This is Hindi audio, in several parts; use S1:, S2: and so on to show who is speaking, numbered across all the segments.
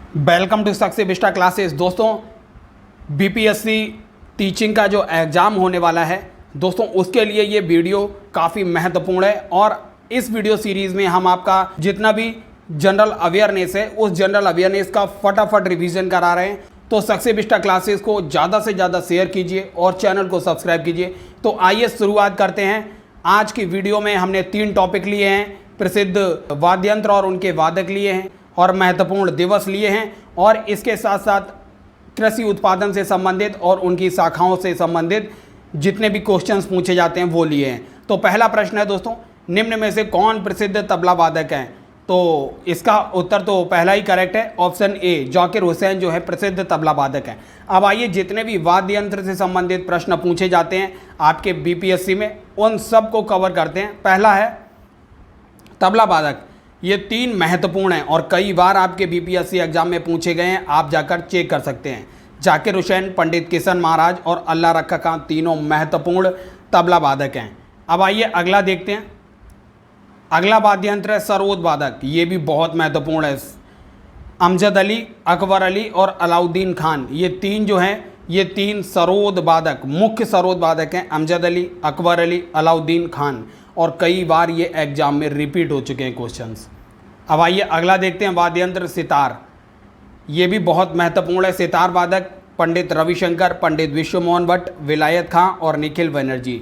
S1: Welcome to Success Vista Classes. दोस्तों, बीपीएससी टीचिंग का जो एग्ज़ाम होने वाला है दोस्तों, उसके लिए ये वीडियो काफ़ी महत्वपूर्ण है। और इस वीडियो सीरीज़ में हम आपका जितना भी जनरल अवेयरनेस है उस जनरल अवेयरनेस का फटाफट रिवीजन करा रहे हैं। तो सक्सेस विस्टा क्लासेस को ज़्यादा से ज़्यादा शेयर कीजिए और चैनल को सब्सक्राइब कीजिए। तो आइए शुरुआत करते हैं। आज की वीडियो में हमने 3 टॉपिक लिए हैं। प्रसिद्ध वाद्य यंत्र और उनके वादक लिए हैं और महत्वपूर्ण दिवस लिए हैं, और इसके साथ साथ कृषि उत्पादन से संबंधित और उनकी शाखाओं से संबंधित जितने भी क्वेश्चंस पूछे जाते हैं वो लिए हैं। तो पहला प्रश्न है दोस्तों, निम्न में से कौन प्रसिद्ध तबला वादक हैं? तो इसका उत्तर तो पहला ही करेक्ट है, ऑप्शन ए, जाकिर हुसैन जो है प्रसिद्ध तबला वादक हैं। अब आइए जितने भी वाद्य यंत्र से संबंधित प्रश्न पूछे जाते हैं आपके बीपीएससी में, उन सब को कवर करते हैं। पहला है तबला वादक। ये 3 महत्वपूर्ण हैं और कई बार आपके बीपीएससी एग्जाम में पूछे गए हैं, आप जाकर चेक कर सकते हैं। जाकिर हुसैन, पंडित किशन महाराज और अल्लाह रखा खां तीनों महत्वपूर्ण तबला वादक हैं। अब आइए अगला देखते हैं। अगला वाद्य यंत्र है सरोद वादक। ये भी बहुत महत्वपूर्ण है। अमजद अली, अकबर अली और अलाउद्दीन खान, ये 3 जो हैं, ये 3 सरोद वादक, मुख्य सरोद वादक हैं। अमजद अली, अकबर अली, अलाउद्दीन खान, और कई बार ये एग्जाम में रिपीट हो चुके हैं क्वेश्चंस। अब आइए अगला देखते हैं वाद्य यंत्र सितार। ये भी बहुत महत्वपूर्ण है। सितार वादक पंडित रविशंकर, पंडित विश्व मोहन भट्ट, विलायत खां और निखिल बनर्जी,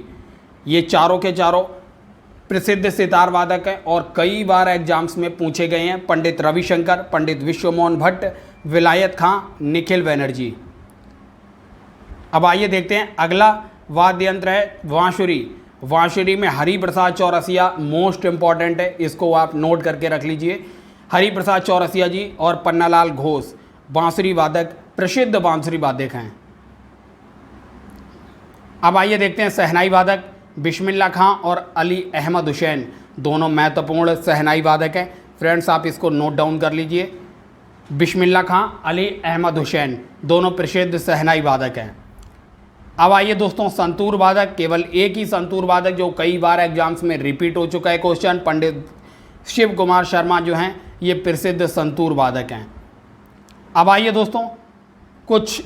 S1: ये चारों के चारों प्रसिद्ध सितार वादक हैं और कई बार एग्जाम्स में पूछे गए हैं। पंडित रविशंकर, पंडित विश्व मोहन भट्ट, विलायत खां, निखिल बनर्जी। अब आइए देखते हैं अगला वाद्य यंत्र है बांसुरी। बांसुरी में हरि प्रसाद चौरसिया मोस्ट इंपॉर्टेंट है, इसको आप नोट करके रख लीजिए। हरि प्रसाद चौरसिया जी और पन्नालाल घोष बांसुरी वादक, प्रसिद्ध बांसुरी वादक हैं। अब आइए देखते हैं शहनाई वादक। बिस्मिल्लाह खां और अली अहमद हुसैन दोनों महत्वपूर्ण शहनाई वादक हैं। फ्रेंड्स, आप इसको नोट डाउन कर लीजिए। बिस्मिल्लाह खां, अली अहमद हुसैन दोनों प्रसिद्ध शहनाई वादक हैं। अब आइए दोस्तों संतूर वादक। केवल एक ही संतूर वादक जो कई बार एग्जाम्स में रिपीट हो चुका है क्वेश्चन, पंडित शिव कुमार शर्मा जो हैं, ये प्रसिद्ध संतूर वादक हैं। अब आइए दोस्तों कुछ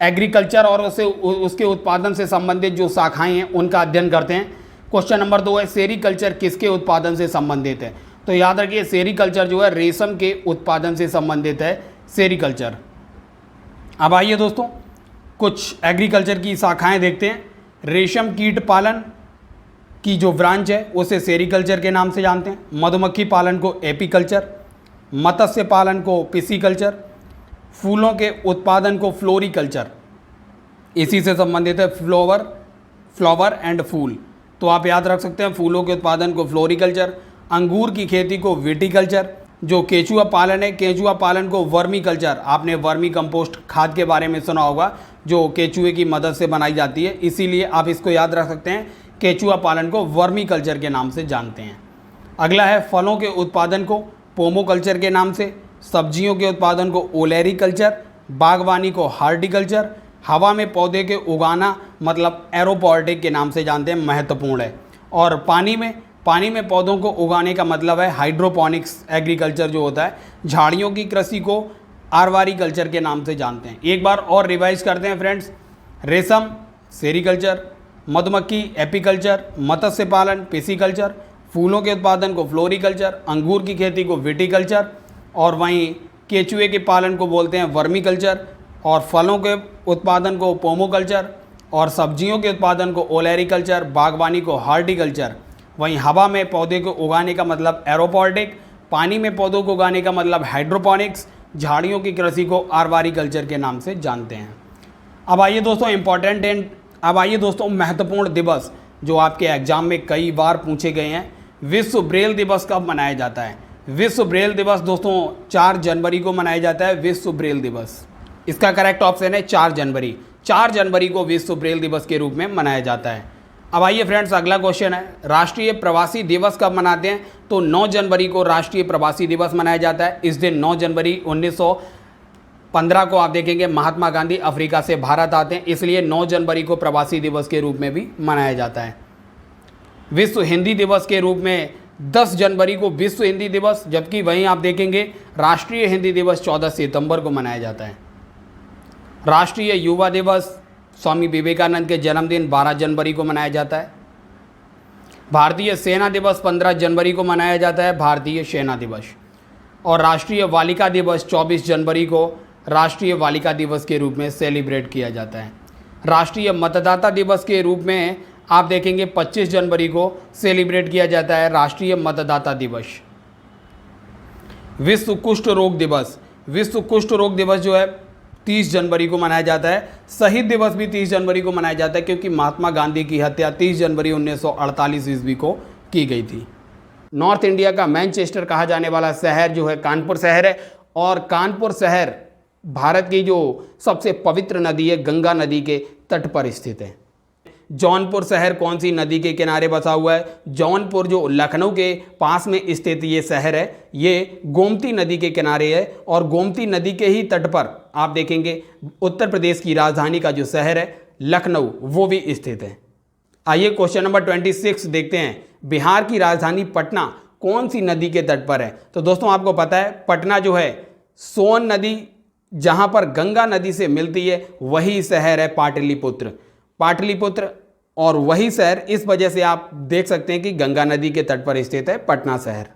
S1: एग्रीकल्चर और उसके उत्पादन से संबंधित जो शाखाएं हैं उनका अध्ययन करते हैं। क्वेश्चन नंबर 2 है सेरीकल्चर किसके उत्पादन से संबंधित है? तो याद रखिए सेरीकल्चर जो है रेशम के उत्पादन से संबंधित है, सेरीकल्चर। अब आइए दोस्तों कुछ एग्रीकल्चर की शाखाएं देखते हैं। रेशम कीट पालन की जो ब्रांच है उसे सेरीकल्चर के नाम से जानते हैं। मधुमक्खी पालन को एपीकल्चर, मत्स्य पालन को पिसीकल्चर, फूलों के उत्पादन को फ्लोरिकल्चर, इसी से संबंधित है फ्लावर एंड फूल, तो आप याद रख सकते हैं फूलों के उत्पादन को फ्लोरिकल्चर। अंगूर की खेती को विटीकल्चर। जो केचुआ पालन है, केचुआ पालन को वर्मी कल्चर। आपने वर्मी कंपोस्ट खाद के बारे में सुना होगा जो केचुए की मदद से बनाई जाती है, इसीलिए आप इसको याद रख सकते हैं, केचुआ पालन को वर्मी कल्चर के नाम से जानते हैं। अगला है फलों के उत्पादन को पोमोकल्चर के नाम से, सब्जियों के उत्पादन को ओलेरी कल्चर, बागवानी को हार्टिकल्चर, हवा में पौधे के उगाना मतलब एरोपोनिक के नाम से जानते हैं, महत्वपूर्ण है। और पानी में पौधों को उगाने का मतलब है हाइड्रोपोनिक्स एग्रीकल्चर जो होता है। झाड़ियों की कृषि को आरवारी कल्चर के नाम से जानते हैं। एक बार और रिवाइज करते हैं फ्रेंड्स। रेशम सेरीकल्चर, मधुमक्खी एपीकल्चर, मत्स्य पालन पिसीकल्चर, फूलों के उत्पादन को फ्लोरिकल्चर, अंगूर की खेती को विटीकल्चर, और वहीं केचुए के पालन को बोलते हैं वर्मीकल्चर, और फलों के उत्पादन को पोमोकल्चर, और सब्जियों के उत्पादन को ओलेरिकल्चर, बागवानी को हार्टिकल्चर। वहीं हवा में पौधे को उगाने का मतलब एरोपोनिक, पानी में पौधों को उगाने का मतलब हाइड्रोपोनिक्स, झाड़ियों की कृषि को आरवारी कल्चर के नाम से जानते हैं। अब आइए दोस्तों महत्वपूर्ण दिवस जो आपके एग्जाम में कई बार पूछे गए हैं। विश्व ब्रेल दिवस कब मनाया जाता है? विश्व ब्रेल दिवस दोस्तों 4 जनवरी को मनाया जाता है। विश्व ब्रेल दिवस, इसका करेक्ट ऑप्शन है 4 जनवरी। 4 जनवरी को विश्व ब्रेल दिवस के रूप में मनाया जाता है। अब आइए फ्रेंड्स अगला क्वेश्चन है राष्ट्रीय प्रवासी दिवस कब मनाते हैं? तो 9 जनवरी को राष्ट्रीय प्रवासी दिवस मनाया जाता है। इस दिन 9 जनवरी 1915 को आप देखेंगे महात्मा गांधी अफ्रीका से भारत आते हैं, इसलिए 9 जनवरी को प्रवासी दिवस के रूप में भी मनाया जाता है। विश्व हिंदी दिवस के रूप में 10 जनवरी को विश्व हिंदी दिवस, जबकि वहीं आप देखेंगे राष्ट्रीय हिंदी दिवस 14 सितंबर को मनाया जाता है। राष्ट्रीय युवा दिवस, स्वामी विवेकानंद के जन्मदिन 12 जनवरी को मनाया जाता है। भारतीय सेना दिवस 15 जनवरी को मनाया जाता है, भारतीय सेना दिवस। और राष्ट्रीय बालिका दिवस 24 जनवरी को राष्ट्रीय बालिका दिवस के रूप में सेलिब्रेट किया जाता है। राष्ट्रीय मतदाता दिवस के रूप में आप देखेंगे 25 जनवरी को सेलिब्रेट किया जाता है, राष्ट्रीय मतदाता दिवस। विश्व कुष्ठ रोग दिवस, विश्व कुष्ठ रोग दिवस जो है 30 जनवरी को मनाया जाता है। शहीद दिवस भी 30 जनवरी को मनाया जाता है, क्योंकि महात्मा गांधी की हत्या 30 जनवरी 1948 ईस्वी को की गई थी। नॉर्थ इंडिया का मैनचेस्टर कहा जाने वाला शहर जो है कानपुर शहर है, और कानपुर शहर भारत की जो सबसे पवित्र नदी है गंगा नदी के तट पर स्थित है। जौनपुर शहर कौन सी नदी के किनारे बसा हुआ है? जौनपुर जो लखनऊ के पास में स्थित ये शहर है, ये गोमती नदी के किनारे है, और गोमती नदी के ही तट पर आप देखेंगे उत्तर प्रदेश की राजधानी का जो शहर है लखनऊ, वो भी स्थित है। आइए क्वेश्चन नंबर 26 देखते हैं। बिहार की राजधानी पटना कौन सी नदी के तट पर है? तो दोस्तों आपको पता है पटना जो है सोन नदी जहां पर गंगा नदी से मिलती है वही शहर है पाटलिपुत्र। पाटलिपुत्र और वही शहर, इस वजह से आप देख सकते हैं कि गंगा नदी के तट पर स्थित है पटना शहर।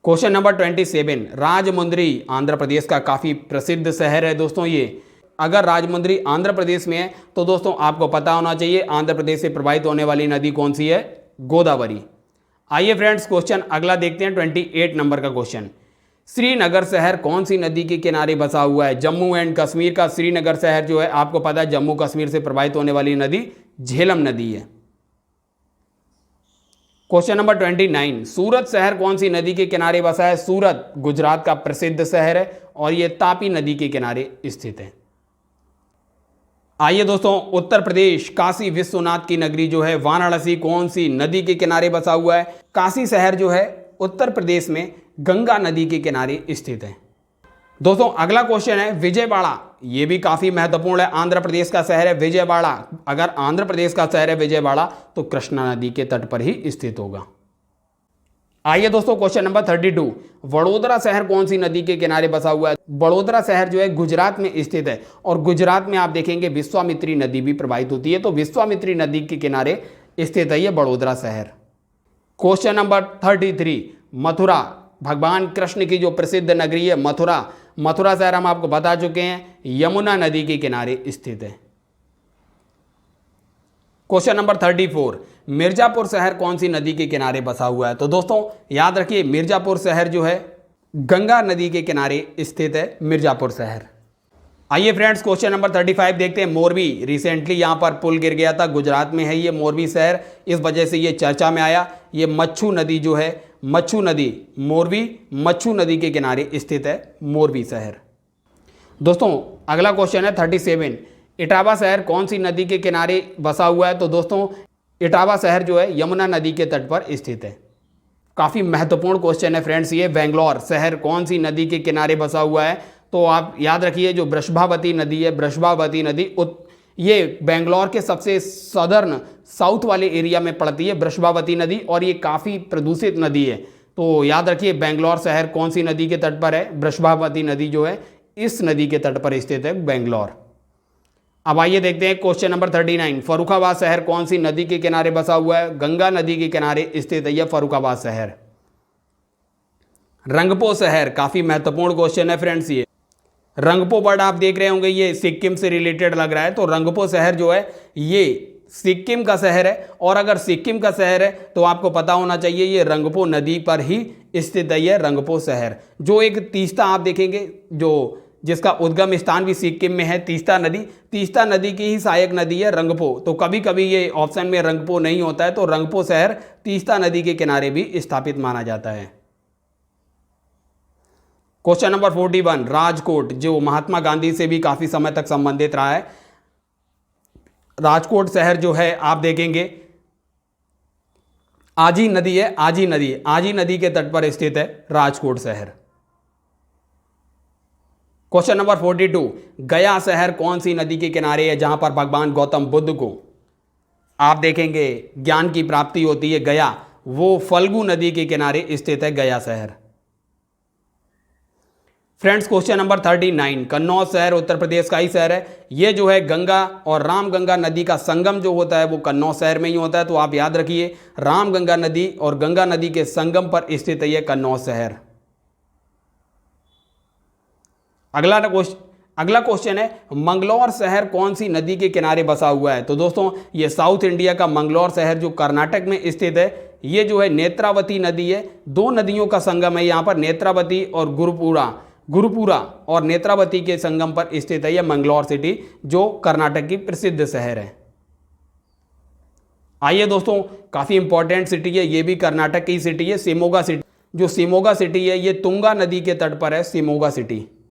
S1: क्वेश्चन नंबर 27, राजमुंद्री आंध्र प्रदेश का काफ़ी प्रसिद्ध शहर है दोस्तों ये। अगर राजमुंद्री आंध्र प्रदेश में है तो दोस्तों आपको पता होना चाहिए आंध्र प्रदेश से प्रवाहित होने वाली नदी कौन सी है? गोदावरी। आइए फ्रेंड्स क्वेश्चन अगला देखते हैं, 28 नंबर का क्वेश्चन। श्रीनगर शहर कौन सी नदी के किनारे बसा हुआ है? जम्मू एंड कश्मीर का श्रीनगर शहर जो है आपको पता है जम्मू कश्मीर से प्रवाहित होने वाली नदी झेलम नदी है। क्वेश्चन नंबर 29, सूरत शहर कौन सी नदी के किनारे बसा है? सूरत गुजरात का प्रसिद्ध शहर है और यह तापी नदी के किनारे स्थित है। आइए दोस्तों उत्तर प्रदेश काशी विश्वनाथ की नगरी जो है वाराणसी कौन सी नदी के किनारे बसा हुआ है? काशी शहर जो है उत्तर प्रदेश में गंगा नदी के किनारे स्थित है। दोस्तों अगला क्वेश्चन है विजयवाड़ा, ये भी काफी महत्वपूर्ण है। आंध्र प्रदेश का शहर है विजयवाड़ा। अगर आंध्र प्रदेश का शहर है विजयवाड़ा तो कृष्णा नदी के तट पर ही स्थित होगा। आइए दोस्तों क्वेश्चन नंबर 32, वडोदरा शहर कौन सी नदी के किनारे बसा हुआ है? वडोदरा शहर जो है गुजरात में स्थित है, और गुजरात में आप देखेंगे विश्वामित्री नदी भी प्रवाहित होती है, तो विश्वामित्री नदी के किनारे स्थित है ये वडोदरा शहर। क्वेश्चन नंबर 33, मथुरा भगवान कृष्ण की जो प्रसिद्ध नगरी है मथुरा, मथुरा शहर हम आपको बता चुके हैं यमुना नदी के किनारे स्थित है। क्वेश्चन नंबर 34, मिर्जापुर शहर कौन सी नदी के किनारे बसा हुआ है? तो दोस्तों याद रखिए मिर्जापुर शहर जो है गंगा नदी के किनारे स्थित है मिर्जापुर शहर। आइए फ्रेंड्स क्वेश्चन नंबर 35 देखते हैं। मोरबी, रिसेंटली यहां पर पुल गिर गया था, गुजरात में है ये मोरबी शहर, इस वजह से ये चर्चा में आया। ये मच्छू नदी जो है, मच्छू नदी, मोरबी मच्छू नदी के किनारे स्थित है मोरबी शहर। दोस्तों अगला क्वेश्चन है 37, इटावा शहर कौन सी नदी के किनारे बसा हुआ है? तो दोस्तों इटावा शहर जो है यमुना नदी के तट पर स्थित है। काफ़ी महत्वपूर्ण क्वेश्चन है फ्रेंड्स ये। बेंगलोर शहर कौन सी नदी के किनारे बसा हुआ है? तो आप याद रखिए जो वृषभावती नदी है, वृषभावती नदी ये बेंगलोर के सबसे सदर्न साउथ वाले एरिया में पड़ती है वृषभावती नदी, और ये काफ़ी प्रदूषित नदी है। तो याद रखिए बेंगलोर शहर कौन सी नदी के तट पर है? वृषभावती नदी जो है इस नदी के तट पर स्थित है बेंगलोर। अब आइए देखते हैं क्वेश्चन नंबर 39, फर्रुखाबाद शहर कौन सी नदी के किनारे बसा हुआ है? गंगा नदी के किनारे स्थित है यह फर्रुखाबाद शहर। रंगपो शहर, काफी महत्वपूर्ण क्वेश्चन है फ्रेंड्स ये। रंगपो वर्ड आप देख रहे होंगे ये सिक्किम से रिलेटेड लग रहा है, तो रंगपो शहर जो है ये सिक्किम का शहर है, और अगर सिक्किम का शहर है तो आपको पता होना चाहिए ये रंगपो नदी पर ही स्थित है ये रंगपो शहर। जो एक तीस्ता आप देखेंगे जो जिसका उद्गम स्थान भी सिक्किम में है, तीस्ता नदी, तीस्ता नदी की ही सहायक नदी है रंगपो। तो कभी कभी ये ऑप्शन में रंगपो नहीं होता है, तो रंगपो शहर तीस्ता नदी के किनारे भी स्थापित माना जाता है। क्वेश्चन नंबर 41, राजकोट जो महात्मा गांधी से भी काफी समय तक संबंधित रहा है। राजकोट शहर जो है आप देखेंगे आजी नदी है, आजी नदी के तट पर स्थित है राजकोट शहर। क्वेश्चन नंबर 42, गया शहर कौन सी नदी के किनारे है जहां पर भगवान गौतम बुद्ध को आप देखेंगे ज्ञान की प्राप्ति होती है? गया, वो फल्गु नदी के किनारे स्थित है गया शहर। फ्रेंड्स क्वेश्चन नंबर 39, कन्नौज शहर उत्तर प्रदेश का ही शहर है। ये जो है गंगा और रामगंगा नदी का संगम जो होता है वो कन्नौज शहर में ही होता है। तो आप याद रखिए, रामगंगा नदी और गंगा नदी के संगम पर स्थित है ये कन्नौज शहर। अगला क्वेश्चन है, मंगलौर शहर कौन सी नदी के किनारे बसा हुआ है? तो दोस्तों ये साउथ इंडिया का मंगलौर शहर जो कर्नाटक में स्थित है, ये जो है नेत्रावती नदी है, दो नदियों का संगम है यहाँ पर, नेत्रावती और गुरुपुरा और नेत्रावती के संगम पर स्थित है यह मंगलौर सिटी जो कर्नाटक की प्रसिद्ध शहर है। आइए दोस्तों, काफ़ी इंपॉर्टेंट सिटी है, ये भी कर्नाटक की सिटी है, शिमोगा सिटी। जो शिमोगा सिटी है ये तुंगा नदी के तट पर है, शिमोगा सिटी।